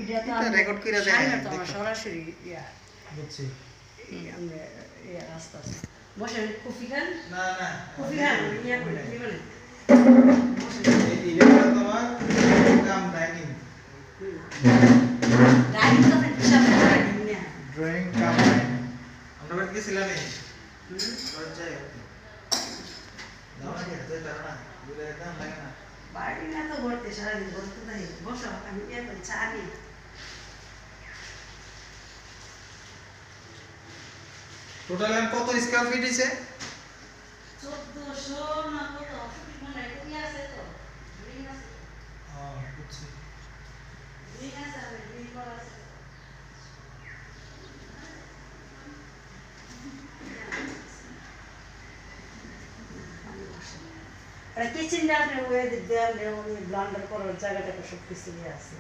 এটা রেকর্ড করে দেয় তোমার সরাসরি ইয়া বুঝছি আমরা ইয়া রাস্তা আছে বসে কফি খান না না কফি খান ইয়া করে কি বলে এটা তোমার কাম ডাইনিং ডাইনিং তো হিসাব করে দিন না ড্রয়িং কাম আমরা বাদ গেছিলাম এই যাই দাও না খেতে পারো না বলে একদম লাগে না বাড়ি না তো ঘরতে সারাদিন বসতে থাকি বসো আমি ইয়া করে চা নিই টোটাল কত স্কয়ার ফিট আছে 1400 না কত অফিস মানে কি আছে তো গ্রিন আছে হ্যাঁ বুঝছি গ্রিন আছে আর গ্রিন করা আছে আর কিচেন না আপনি ওই দেয়ালে ওই ব্লেন্ডার করার জায়গাটা সব কিছু আছে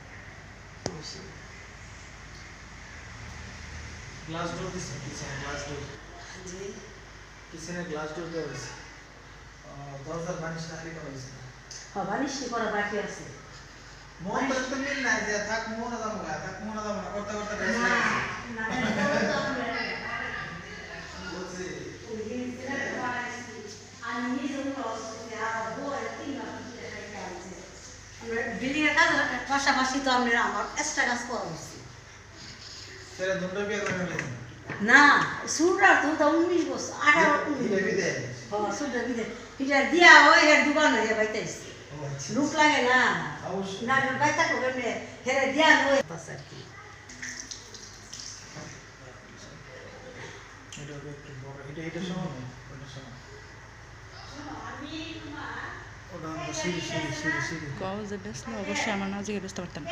গ্লাস ডোর দিছে কিচেনে গ্লাস ডোর জি কিচেনে গ্লাস ডোর দেওয়া আছে দরজার বানিশ খালি করা হয়েছে হ্যাঁ বানিশ করা বাকি আছে মন তো মিল না যে থাক মন না করতে করতে না না তো আমরা বলছি ওই জিনিসটা বানাইছি আমি নিজে ক্রস করে আর বড় তিন মাস ধরে কাজে আমরা বিল্ডিং এর কাজ পাশাপাশি তো আমরা আমার এক্সট্রা কাজ করা হইছে সেটা দুটো বিয়ে করে নিলেন না সুরা তো 19 বছর 18 এটা বিদে হ্যাঁ সুরা বিদে এটা দিয়া ওই এর দোকান হয়ে বাইতেছে লুক লাগে না অবশ্যই না বাইতা কোনে হেরে দিয়া নয় পাসার কি এটা একটু বড় এটা সমান ওটা সমান আমি তোমার ওটা সিরি কও যে বেশ না অবশ্যই আমার না জিজ্ঞেস করতে পারতাম